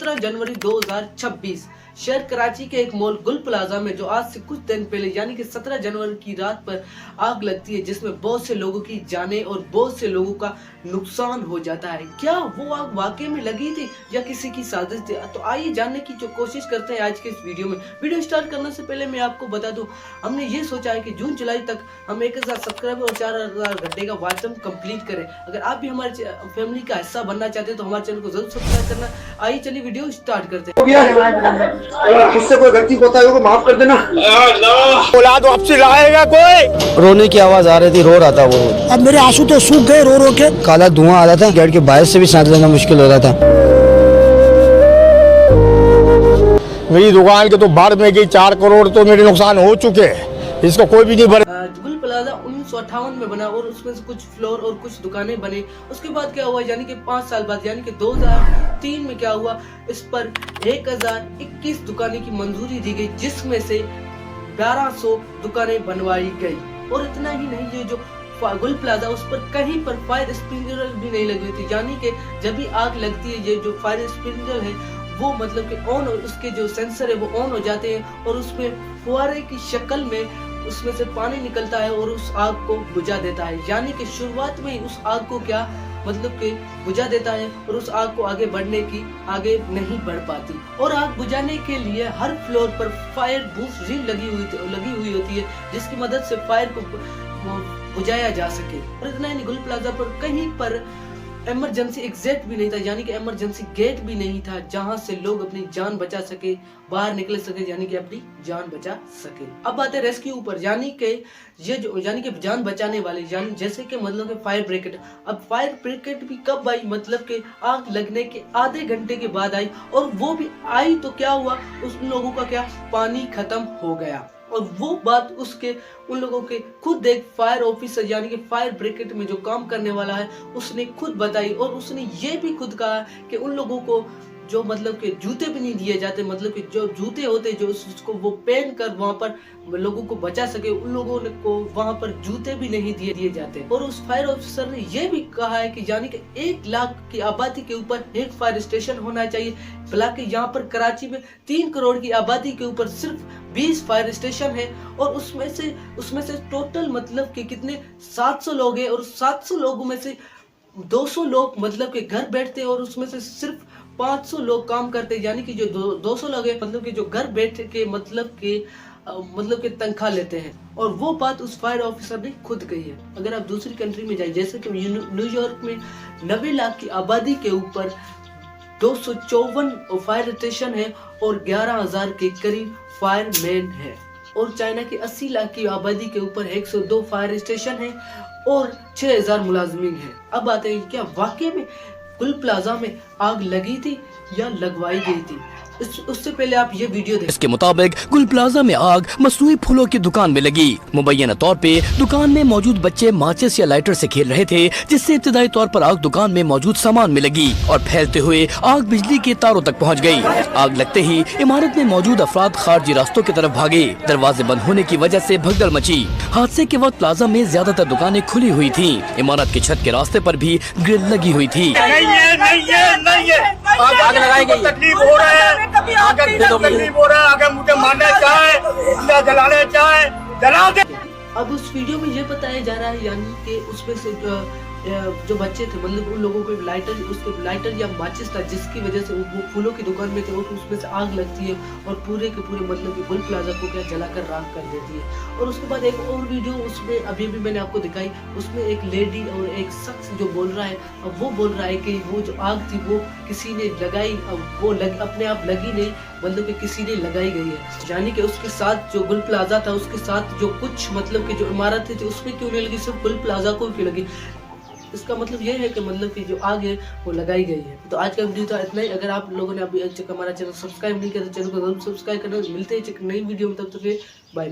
17 जनवरी 2026 शहर कराची के एक मॉल गुल प्लाजा में जो आज से कुछ दिन पहले यानी कि 17 जनवरी की रात पर आग लगती है, जिसमें बहुत से लोगों की जानें और बहुत से लोगों का नुकसान हो जाता है। क्या वो आग वाकई में लगी थी या किसी की साजिश थी? तो आइए जानने की जो कोशिश करते हैं आज के इस वीडियो में। वीडियो स्टार्ट करने से पहले मैं आपको बता दूं, हमने ये सोचा है कि जून जुलाई तक हम 1000 सब्सक्राइबर और 4000 घंटे का वॉच टाइम कंप्लीट करें। अगर आप भी हमारे फैमिली का हिस्सा बनना चाहते हैं तो हमारे चैनल को जरूर सब्सक्राइब करना। आइए चलिए वीडियो स्टार्ट करते हैं। मुझसे कोई गलती होता है माफ कर देना। औलाद आपसे लाएगा कोई? रोने की आवाज आ रही थी, रो रहा था वो। अब मेरे आंसू तो सूख गए रो रो के। काला धुआं आ रहा था, गेट के बाहर से भी सांस लेना मुश्किल हो रहा था। मेरी दुकान के तो बाढ़ में गई, 4 करोड़ तो मेरे नुकसान हो चुके हैं, इसको कोई भी नहीं भरे। गुल प्लाजा 1958 में बना और उसमें से कुछ फ्लोर और कुछ दुकानें बने। उसके बाद क्या हुआ, यानी कि 5 साल बाद यानी कि 2003 में क्या हुआ, इस पर 1021 दुकानें की मंजूरी दी गई, जिसमें से 1200 दुकानें बनवाई गई। और इतना ही नहीं, ये जो गुल प्लाजा उस पर कहीं पर फायर स्प्रिंकलर भी नहीं लगी हुई थी, यानी कि जब भी आग लगती है ये जो फायर स्प्रिंकलर है वो मतलब कि ऑन, उसके जो सेंसर है वो ऑन हो जाते हैं और उसमें फुहारे की शक्ल में उसमें से पानी निकलता है और उस आग को बुझा देता है। यानी कि शुरुआत में ही उस आग को क्या मतलब कि बुझा देता है और उस आग को आगे आगे नहीं बढ़ पाती। और आग बुझाने के लिए हर फ्लोर पर फायर बूथ ड्रिल लगी हुई होती है, जिसकी मदद से फायर को बुझाया जा सके। और इतना ही गुल प्लाजा पर कहीं पर इमरजेंसी एग्जिट भी नहीं था, यानी कि इमरजेंसी गेट भी नहीं था जहां से लोग अपनी जान बचा सके, बाहर निकल सके, यानी कि अपनी जान बचा सके। अब बात है रेस्क्यू ऊपर, यानी कि जान बचाने वाले, यानी जैसे कि मतलब कि फायर ब्रिगेड। अब फायर ब्रिगेड भी कब आई, मतलब कि आग लगने के आधे घंटे के बाद आई, और वो भी आई तो क्या हुआ, उन लोगों का क्या पानी खत्म हो गया। और वो बात उन लोगों के खुद एक फायर ऑफिसर यानी कि फायर ब्रिगेड में जो काम करने वाला है उसने खुद बताई। और उसने ये भी खुद कहा कि उन लोगों को जो मतलब कि जूते भी नहीं दिए जाते, मतलब कि जो जूते होते जो उसको वो पहन कर वहां पर लोगों को बचा सके, उन लोगों को वहां पर जूते भी नहीं दिए जाते। और उस फायर ऑफिसर ने ये भी कहा है कि यानी कि 1 लाख की आबादी के ऊपर एक फायर स्टेशन होना चाहिए। हालांकि यहाँ पर कराची में 3 करोड़ की आबादी के ऊपर सिर्फ 20 फायर स्टेशन है और उसमें से टोटल मतलब कि कितने 700 लोग हैं, और 700 लोगों में से 200 लोग मतलब के घर बैठते हैं और उसमें से सिर्फ 500 लोग काम करते हैं, यानी कि जो 200 लोग हैं मतलब कि जो घर बैठ के मतलब के तनख्वाह लेते हैं। और वो बात उस फायर ऑफिसर ने खुद कही है। अगर आप दूसरी कंट्री में जाए, जैसे कि न्यूयॉर्क में 90 लाख की आबादी के ऊपर 254 फायर स्टेशन है और 11,000 के करीब फायरमैन है। और चाइना की 80 लाख की आबादी के ऊपर 102 फायर स्टेशन है और 6000 मुलाजमीन है। अब आते हैं, क्या वाकई में गुल प्लाजा में आग लगी थी या लगवाई गई थी? उससे पहले आप ये वीडियो देखें। इसके मुताबिक गुल प्लाजा में आग मसनूई फूलों की दुकान में लगी। मुबैना तौर पे दुकान में मौजूद बच्चे माचिस या लाइटर से खेल रहे थे, जिससे इब्तदाई तौर पर आग दुकान में मौजूद सामान में लगी और फैलते हुए आग बिजली के तारों तक पहुंच गई। आग लगते ही इमारत में मौजूद अफराद खारजी रास्तों की तरफ भागे। दरवाजे बंद होने की वजह से भगदड़ मची। हादसे के वक्त प्लाजा में ज्यादातर दुकानें खुली हुई थी। इमारत के छत के रास्ते पर भी ग्रिल लगी हुई थी। आग लगाई गई, तकलीफ हो रहा है, तकलीफ हो रहा है, अगर मुझे मारना चाहे, जलाना चाहे जला दे। अब उस वीडियो में ये बताया जा रहा है, यानी कि उसमें से जो बच्चे थे मतलब उन लोगों को लाइटर या माचिस था, जिसकी वजह से वो फूलों की दुकान में थे और उसमें से आग लगती है और पूरे के पूरे मतलब कि गुल प्लाजा को क्या जलाकर राख कर देती है। और उसके बाद एक और वीडियो उसमें अभी भी मैंने आपको दिखाई, उसमें एक लेडी और एक शख्स जो बोल रहा है, अब वो बोल रहा है कि वो जो आग थी वो किसी ने लगाई, अब वो अपने आप लगी नहीं, मतलब कि किसी ने लगाई गई है। यानी कि उसके साथ जो गुल प्लाजा था उसके साथ जो कुछ मतलब कि जो इमारतें थी उसमें क्यों नहीं लगी, सिर्फ गुल प्लाजा को क्यों लगी? इसका मतलब ये है कि मतलब कि जो आग है वो लगाई गई है। तो आज का वीडियो था इतना ही। अगर आप लोगों ने अभी तक हमारा चैनल सब्सक्राइब नहीं किया तो चैनल को जरूर सब्सक्राइब करना। मिलते हैं नई वीडियो में, तब तक बाय।